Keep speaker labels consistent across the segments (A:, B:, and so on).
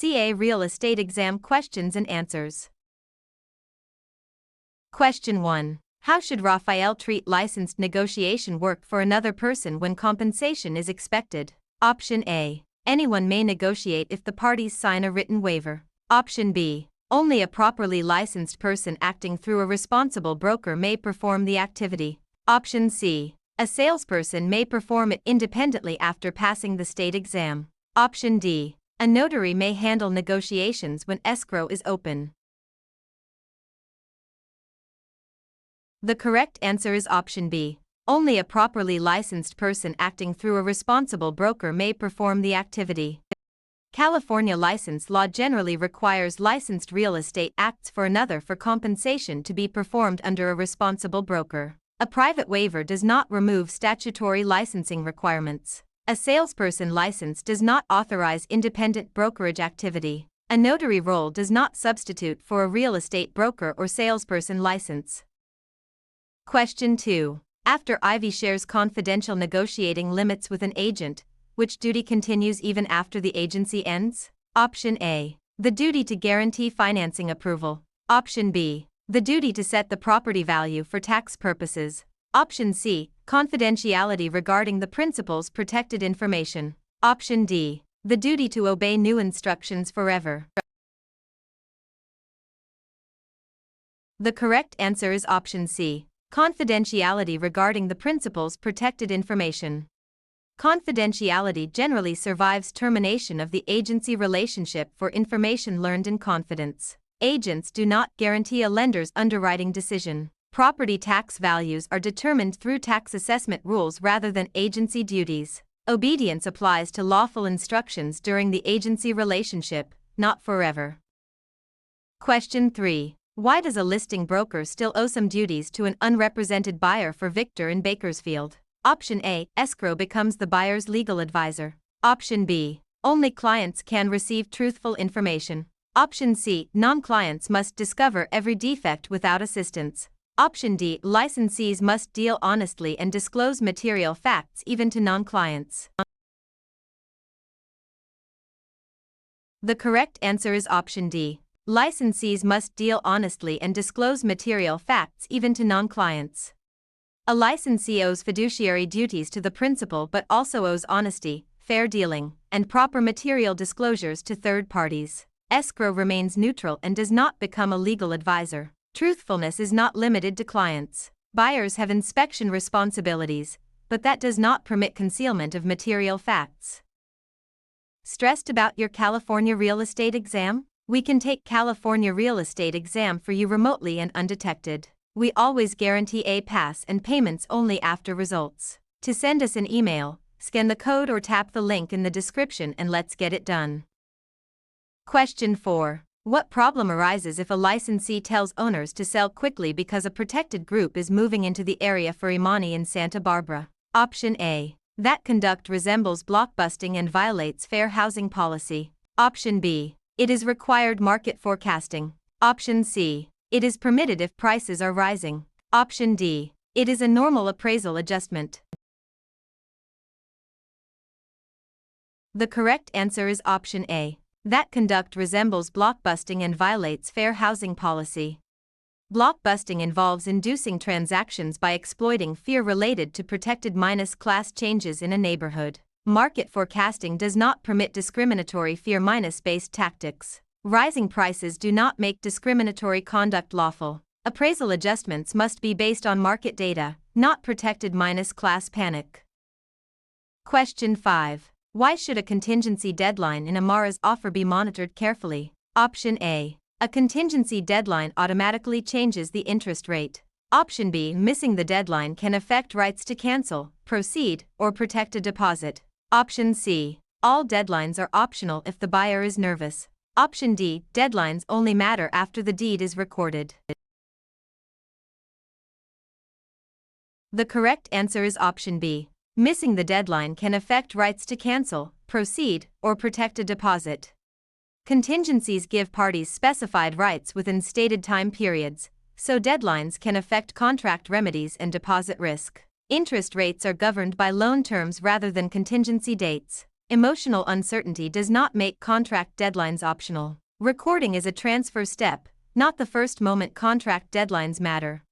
A: CA Real Estate Exam Questions and Answers. Question 1. How should Raphael treat licensed negotiation work for another person when compensation is expected? Option A. Anyone may negotiate if the parties sign a written waiver. Option B. Only a properly licensed person acting through a responsible broker may perform the activity. Option C. A salesperson may perform it independently after passing the state exam. Option D. A notary may handle negotiations when escrow is open. The correct answer is option B. Only a properly licensed person acting through a responsible broker may perform the activity. California license law generally requires licensed real estate acts for another for compensation to be performed under a responsible broker. A private waiver does not remove statutory licensing requirements. A salesperson license does not authorize independent brokerage activity. A notary role does not substitute for a real estate broker or salesperson license. Question 2. After Ivy shares confidential negotiating limits with an agent, which duty continues even after the agency ends? Option A. The duty to guarantee financing approval. Option B. The duty to set the property value for tax purposes. Option C. Confidentiality regarding the principal's protected information. Option D. The duty to obey new instructions forever. The correct answer is option C. Confidentiality regarding the principal's protected information. Confidentiality generally survives termination of the agency relationship for information learned in confidence. Agents do not guarantee a lender's underwriting decision. Property tax values are determined through tax assessment rules rather than agency duties. Obedience applies to lawful instructions during the agency relationship, not forever. Question 3. Why does a listing broker still owe some duties to an unrepresented buyer for Victor in Bakersfield? Option A. Escrow becomes the buyer's legal advisor. Option B. Only clients can receive truthful information. Option C. Non-clients must discover every defect without assistance. Option D. Licensees must deal honestly and disclose material facts even to non-clients. The correct answer is option D. Licensees must deal honestly and disclose material facts even to non-clients. A licensee owes fiduciary duties to the principal but also owes honesty, fair dealing, and proper material disclosures to third parties. Escrow remains neutral and does not become a legal advisor. Truthfulness is not limited to clients. Buyers have inspection responsibilities, but that does not permit concealment of material facts. Stressed about your California real estate exam? We can take California real estate exam for you remotely and undetected. We always guarantee a pass and payments only after results. To send us an email, scan the code or tap the link in the description and let's get it done. Question 4. What problem arises if a licensee tells owners to sell quickly because a protected group is moving into the area for Imani in Santa Barbara? Option A. That conduct resembles blockbusting and violates fair housing policy. Option B. It is required market forecasting. Option C. It is permitted if prices are rising. Option D. It is a normal appraisal adjustment. The correct answer is option A. That conduct resembles blockbusting and violates fair housing policy. Blockbusting involves inducing transactions by exploiting fear related to protected class changes in a neighborhood. Market forecasting does not permit discriminatory fear-based tactics. Rising prices do not make discriminatory conduct lawful. Appraisal adjustments must be based on market data, not protected class panic. Question 5. Why should a contingency deadline in Amara's offer be monitored carefully? Option A. A contingency deadline automatically changes the interest rate. Option B. Missing the deadline can affect rights to cancel, proceed, or protect a deposit. Option C. All deadlines are optional if the buyer is nervous. Option D. Deadlines only matter after the deed is recorded. The correct answer is option B. Missing the deadline can affect rights to cancel, proceed, or protect a deposit. Contingencies give parties specified rights within stated time periods, so deadlines can affect contract remedies and deposit risk. Interest rates are governed by loan terms rather than contingency dates. Emotional uncertainty does not make contract deadlines optional. Recording is a transfer step, not the first moment contract deadlines matter.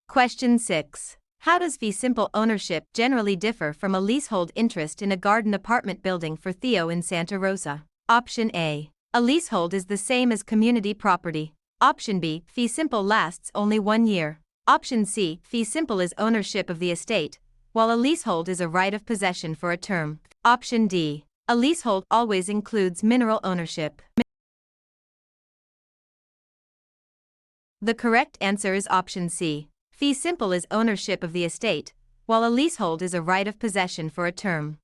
A: Question 6. How does fee simple ownership generally differ from a leasehold interest in a garden apartment building for Theo in Santa Rosa? Option A. A leasehold is the same as community property. Option B. Fee simple lasts only 1 year. Option C. Fee simple is ownership of the estate, while a leasehold is a right of possession for a term. Option D. A leasehold always includes mineral ownership. The correct answer is option C. Fee simple is ownership of the estate, while a leasehold is a right of possession for a term.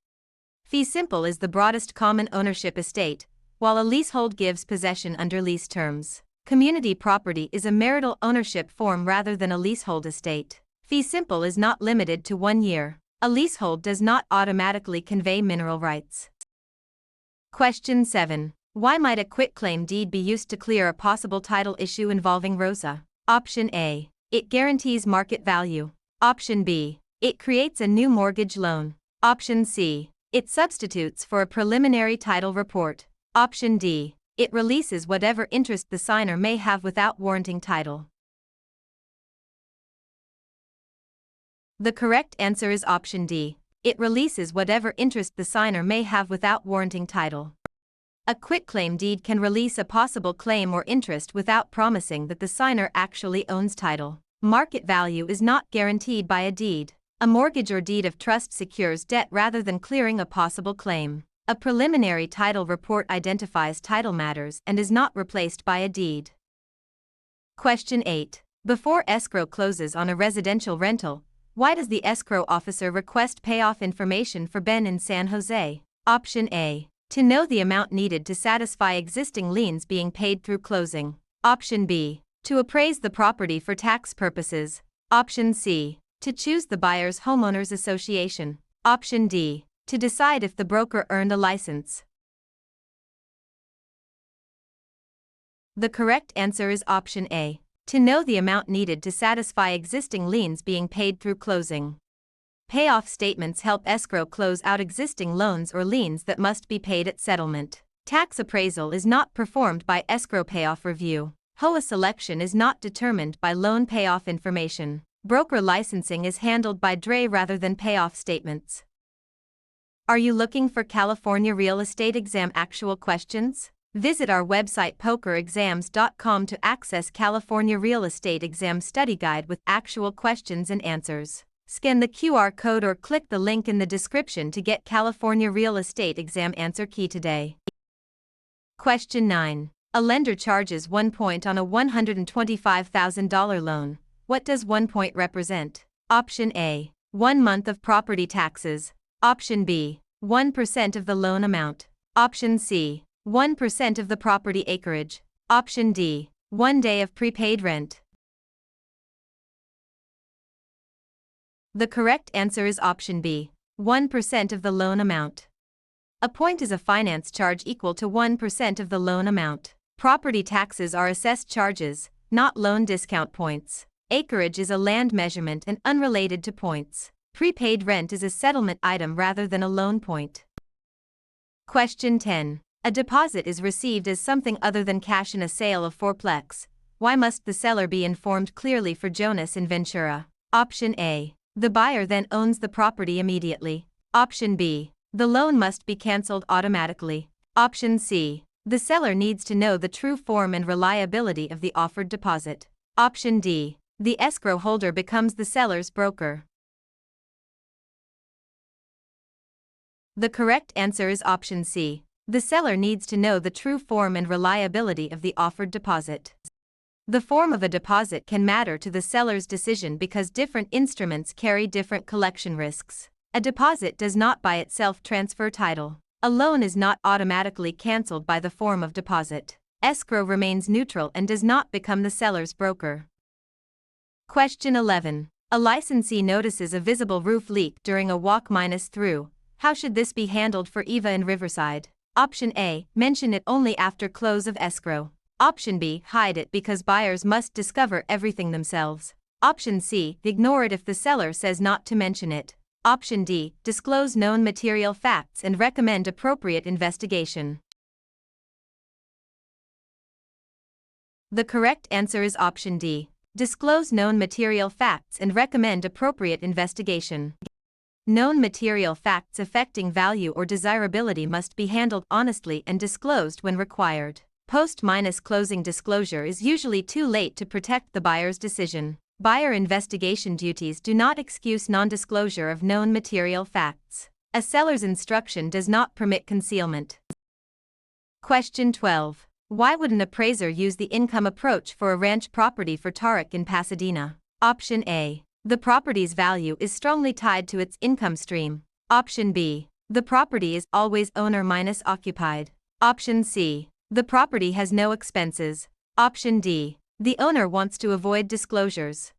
A: Fee simple is the broadest common ownership estate, while a leasehold gives possession under lease terms. Community property is a marital ownership form rather than a leasehold estate. Fee simple is not limited to 1 year. A leasehold does not automatically convey mineral rights. Question 7. Why might a quitclaim deed be used to clear a possible title issue involving Rosa? Option A. It guarantees market value. Option B. It creates a new mortgage loan. Option C. It substitutes for a preliminary title report. Option D. It releases whatever interest the signer may have without warranting title. The correct answer is option D. It releases whatever interest the signer may have without warranting title. A quitclaim deed can release a possible claim or interest without promising that the signer actually owns title. Market value is not guaranteed by a deed. A mortgage or deed of trust secures debt rather than clearing a possible claim. A preliminary title report identifies title matters and is not replaced by a deed. Question 8. Before escrow closes on a residential rental, why does the escrow officer request payoff information for Ben in San Jose? Option A. To know the amount needed to satisfy existing liens being paid through closing. Option B. To appraise the property for tax purposes. Option C. To choose the buyer's homeowners association. Option D. To decide if the broker earned a license. The correct answer is option A. To know the amount needed to satisfy existing liens being paid through closing. Payoff statements help escrow close out existing loans or liens that must be paid at settlement. Tax appraisal is not performed by escrow payoff review. HOA selection is not determined by loan payoff information. Broker licensing is handled by DRE rather than payoff statements. Are you looking for California real estate exam actual questions? Visit our website pokerexams.com to access California real estate exam study guide with actual questions and answers. Scan the QR code or click the link in the description to get California real estate exam answer key today. Question 9. A lender charges 1 point on a $125,000 loan. What does 1 point represent? Option A. 1 month of property taxes. Option B. 1% of the loan amount. Option C. 1% of the property acreage. Option D. 1 day of prepaid rent. The correct answer is option B. 1% of the loan amount. A point is a finance charge equal to 1% of the loan amount. Property taxes are assessed charges, not loan discount points. Acreage is a land measurement and unrelated to points. Prepaid rent is a settlement item rather than a loan point. Question 10. A deposit is received as something other than cash in a sale of fourplex. Why must the seller be informed clearly for Jonas in Ventura? Option A. The buyer then owns the property immediately. Option B. The loan must be cancelled automatically. Option C. The seller needs to know the true form and reliability of the offered deposit. Option D. The escrow holder becomes the seller's broker. The correct answer is option C. The seller needs to know the true form and reliability of the offered deposit. The form of a deposit can matter to the seller's decision because different instruments carry different collection risks. A deposit does not by itself transfer title. A loan is not automatically cancelled by the form of deposit. Escrow remains neutral and does not become the seller's broker. Question 11. A licensee notices a visible roof leak during a walk-through. How should this be handled for Eva in Riverside? Option A. Mention it only after close of escrow. Option B. Hide it because buyers must discover everything themselves. Option C. Ignore it if the seller says not to mention it. Option D. Disclose known material facts and recommend appropriate investigation. The correct answer is option D. Disclose known material facts and recommend appropriate investigation. Known material facts affecting value or desirability must be handled honestly and disclosed when required. Post-closing disclosure is usually too late to protect the buyer's decision. Buyer investigation duties do not excuse non-disclosure of known material facts. A seller's instruction does not permit concealment. Question 12. Why would an appraiser use the income approach for a ranch property for Tarek in Pasadena? Option A. The property's value is strongly tied to its income stream. Option B. The property is always owner-occupied. Option C. The property has no expenses. Option D. The owner wants to avoid disclosures.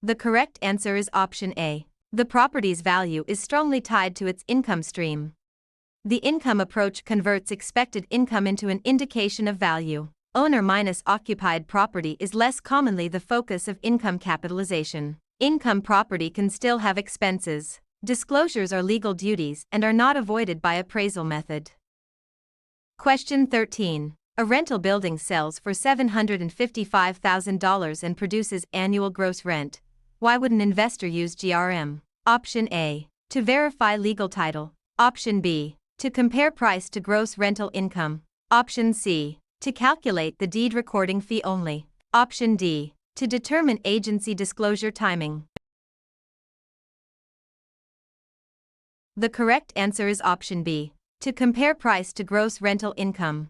A: The correct answer is option A. The property's value is strongly tied to its income stream. The income approach converts expected income into an indication of value. Owner-occupied property is less commonly the focus of income capitalization. Income property can still have expenses. Disclosures are legal duties and are not avoided by appraisal method. Question 13. A rental building sells for $755,000 and produces annual gross rent. Why would an investor use GRM? Option A. To verify legal title. Option B. To compare price to gross rental income. Option C. To calculate the deed recording fee only. Option D. To determine agency disclosure timing. The correct answer is option B. To compare price to gross rental income.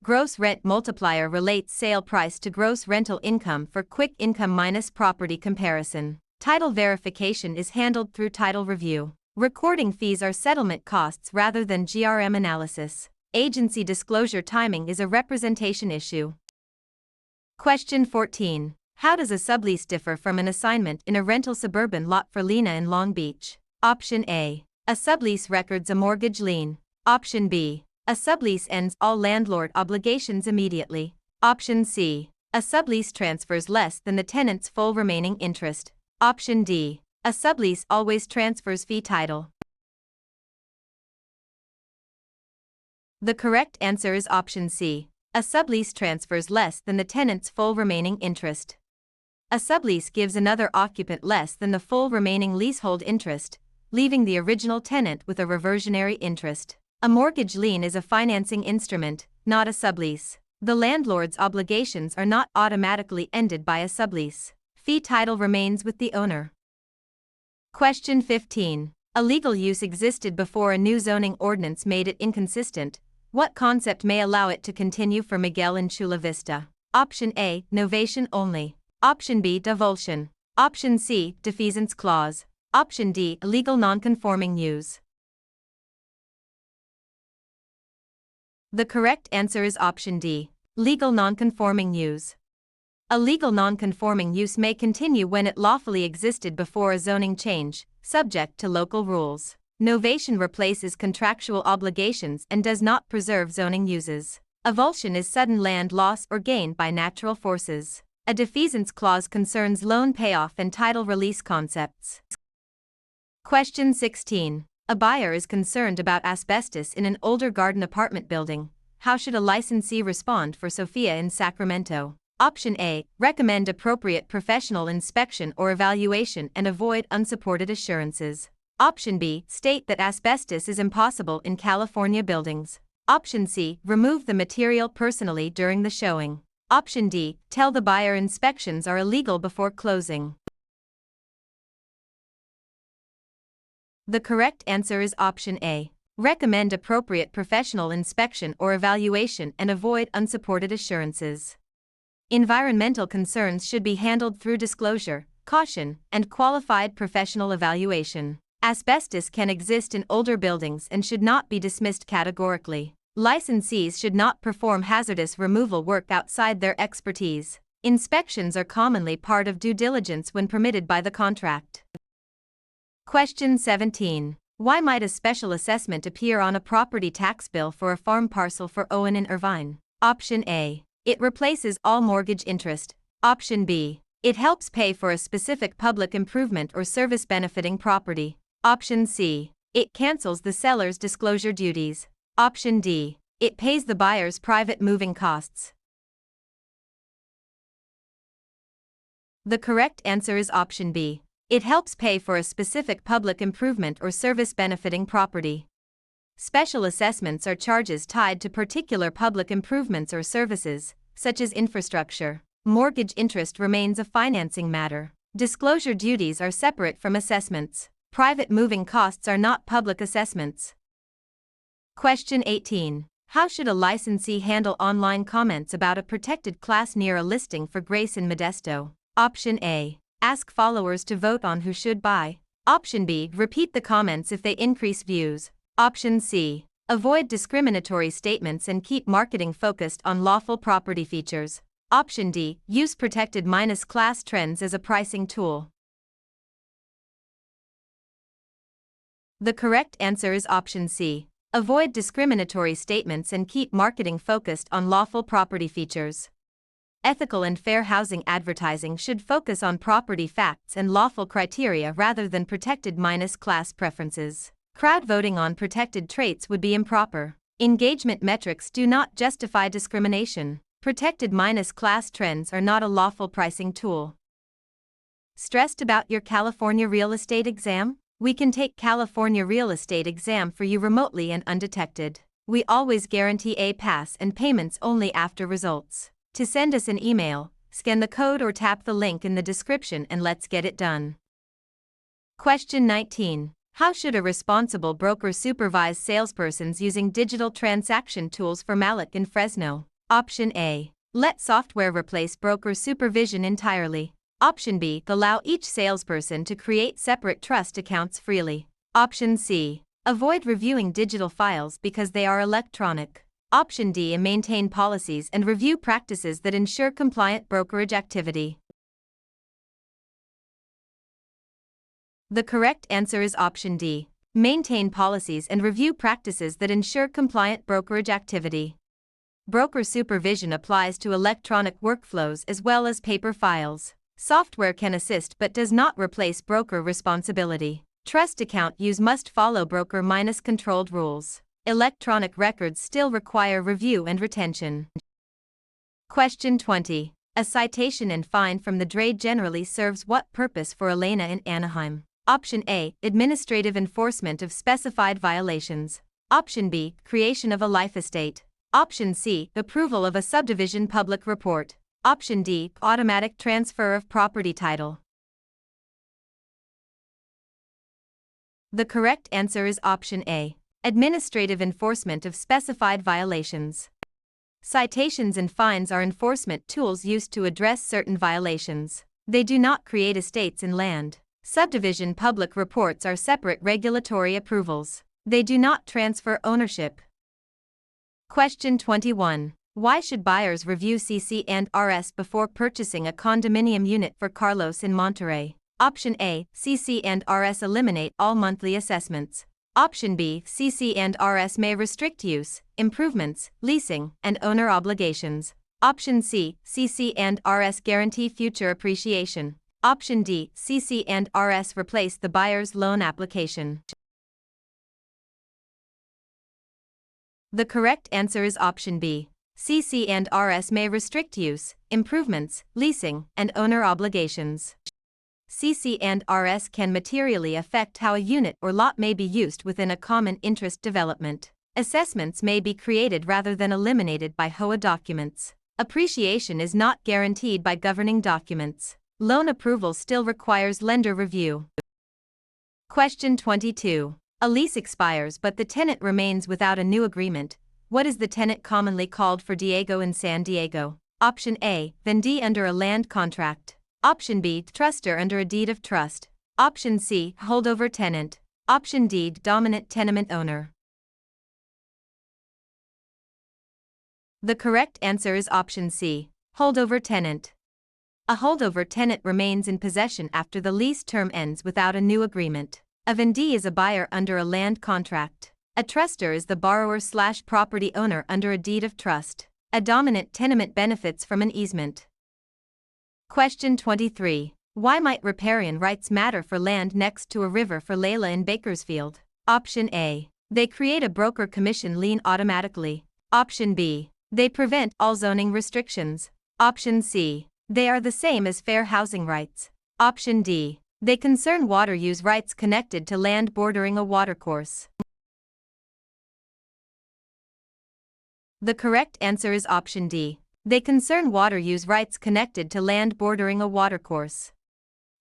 A: Gross rent multiplier relates sale price to gross rental income for quick income minus property comparison. Title verification is handled through title review. Recording fees are settlement costs rather than GRM analysis. Agency disclosure timing is a representation issue. Question 14. How does a sublease differ from an assignment in a rental suburban lot for Lena in Long Beach? Option A. A sublease records a mortgage lien. Option B. A sublease ends all landlord obligations immediately. Option C. A sublease transfers less than the tenant's full remaining interest. Option D. A sublease always transfers fee title. The correct answer is option C. A sublease transfers less than the tenant's full remaining interest. A sublease gives another occupant less than the full remaining leasehold interest, leaving the original tenant with a reversionary interest. A mortgage lien is a financing instrument, not a sublease. The landlord's obligations are not automatically ended by a sublease. Fee title remains with the owner. Question 15. A legal use existed before a new zoning ordinance made it inconsistent. What concept may allow it to continue for Miguel in Chula Vista? Option A. Novation only. Option B. Divulsion. Option C. Defeasance clause. Option D. Illegal non-conforming use. The correct answer is option D. Legal non-conforming use. A legal non-conforming use may continue when it lawfully existed before a zoning change, subject to local rules. Novation replaces contractual obligations and does not preserve zoning uses. Avulsion is sudden land loss or gain by natural forces. A defeasance clause concerns loan payoff and title release concepts. Question 16. A buyer is concerned about asbestos in an older garden apartment building. How should a licensee respond for Sophia in Sacramento? Option A. Recommend appropriate professional inspection or evaluation and avoid unsupported assurances. Option B. State that asbestos is impossible in California buildings. Option C. Remove the material personally during the showing. Option D. Tell the buyer inspections are illegal before closing. The correct answer is option A. Recommend appropriate professional inspection or evaluation and avoid unsupported assurances. Environmental concerns should be handled through disclosure, caution, and qualified professional evaluation. Asbestos can exist in older buildings and should not be dismissed categorically. Licensees should not perform hazardous removal work outside their expertise. Inspections are commonly part of due diligence when permitted by the contract. Question 17. Why might a special assessment appear on a property tax bill for a farm parcel for Owen in Irvine? Option A. It replaces all mortgage interest. Option B. It helps pay for a specific public improvement or service benefiting property. Option C. It cancels the seller's disclosure duties. Option D. It pays the buyer's private moving costs. The correct answer is option B. It helps pay for a specific public improvement or service benefiting property. Special assessments are charges tied to particular public improvements or services, such as infrastructure. Mortgage interest remains a financing matter. Disclosure duties are separate from assessments. Private moving costs are not public assessments. Question 18. How should a licensee handle online comments about a protected class near a listing for Grace in Modesto? Option A. Ask followers to vote on who should buy. Option B. Repeat the comments if they increase views. Option C. Avoid discriminatory statements and keep marketing focused on lawful property features. Option D. Use protected class trends as a pricing tool. The correct answer is option C. Avoid discriminatory statements and keep marketing focused on lawful property features. Ethical and fair housing advertising should focus on property facts and lawful criteria rather than protected class preferences. Crowd voting on protected traits would be improper. Engagement metrics do not justify discrimination. Protected class trends are not a lawful pricing tool. Stressed about your California real estate exam? We can take California real estate exam for you remotely and undetected. We always guarantee a pass and payments only after results. To send us an email, scan the code or tap the link in the description and let's get it done. Question 19. How should a responsible broker supervise salespersons using digital transaction tools for Malik in Fresno? Option A. Let software replace broker supervision entirely. Option B. Allow each salesperson to create separate trust accounts freely. Option C. Avoid reviewing digital files because they are electronic. Option D. Maintain policies and review practices that ensure compliant brokerage activity. The correct answer is option D. Maintain policies and review practices that ensure compliant brokerage activity. Broker supervision applies to electronic workflows as well as paper files. Software can assist but does not replace broker responsibility. Trust account use must follow broker-controlled rules. Electronic records still require review and retention. Question 20. A citation and fine from the DRE generally serves what purpose for Elena in Anaheim? Option A. Administrative enforcement of specified violations. Option B. Creation of a life estate. Option C. Approval of a subdivision public report. Option D. Automatic transfer of property title. The correct answer is option A. Administrative enforcement of specified violations. Citations and fines are enforcement tools used to address certain violations. They do not create estates in land. Subdivision public reports are separate regulatory approvals. They do not transfer ownership. Question 21. Why should buyers review CC and RS before purchasing a condominium unit for Carlos in Monterey? Option A. CC and RS eliminate all monthly assessments. Option B. CC and RS may restrict use, improvements, leasing, and owner obligations. Option C. CC and RS guarantee future appreciation. Option D. CC and RS replace the buyer's loan application. The correct answer is option B. CC and RS may restrict use, improvements, leasing, and owner obligations. CC and RS can materially affect how a unit or lot may be used within a common interest development. Assessments may be created rather than eliminated by HOA documents. Appreciation is not guaranteed by governing documents. Loan approval still requires lender review. Question 22. A lease expires but the tenant remains without a new agreement. What is the tenant commonly called for Diego in San Diego? Option A. Vendee under a land contract. Option B. Truster under a deed of trust. Option C. Holdover tenant. Option D. Dominant tenement owner. The correct answer is option C. Holdover tenant. A holdover tenant remains in possession after the lease term ends without a new agreement. A vendee is a buyer under a land contract. A truster is the borrower/property owner under a deed of trust. A dominant tenement benefits from an easement. Question 23. Why might riparian rights matter for land next to a river for Layla in Bakersfield? Option A. They create a broker commission lien automatically. Option B. They prevent all zoning restrictions. Option C. They are the same as fair housing rights. Option D. They concern water use rights connected to land bordering a watercourse. The correct answer is option D. They concern water use rights connected to land bordering a watercourse.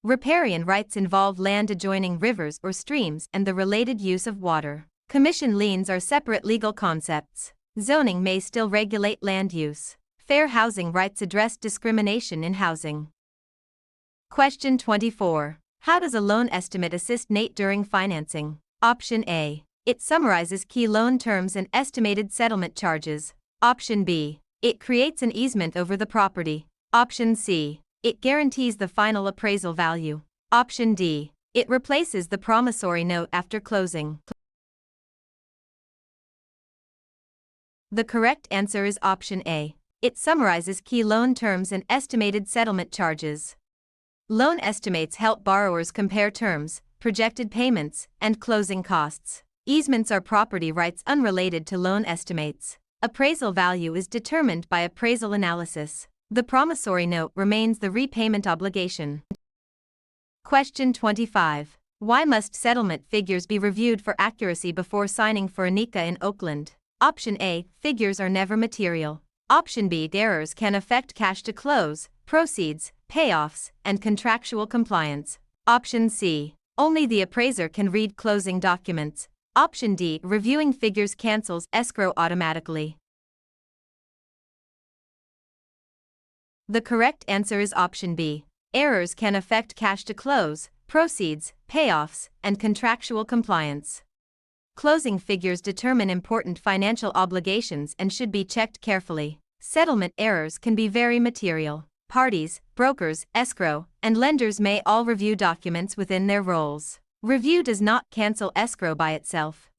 A: Riparian rights involve land adjoining rivers or streams and the related use of water. Commission liens are separate legal concepts. Zoning may still regulate land use. Fair housing rights address discrimination in housing. Question 24. How does a loan estimate assist Nate during financing? Option A. It summarizes key loan terms and estimated settlement charges. Option B. It creates an easement over the property. Option C. It guarantees the final appraisal value. Option D. It replaces the promissory note after closing. The correct answer is option A. It summarizes key loan terms and estimated settlement charges. Loan estimates help borrowers compare terms, projected payments, and closing costs. Easements are property rights unrelated to loan estimates. Appraisal value is determined by appraisal analysis. The promissory note remains the repayment obligation. Question 25. Why must settlement figures be reviewed for accuracy before signing for a NICA in Oakland? Option A. Figures are never material. Option B. Errors can affect cash to close, proceeds, payoffs, and contractual compliance. Option C. Only the appraiser can read closing documents. Option D. Reviewing figures cancels escrow automatically. The correct answer is option B. Errors can affect cash to close, proceeds, payoffs, and contractual compliance. Closing figures determine important financial obligations and should be checked carefully. Settlement errors can be very material. Parties, brokers, escrow, and lenders may all review documents within their roles. Review does not cancel escrow by itself.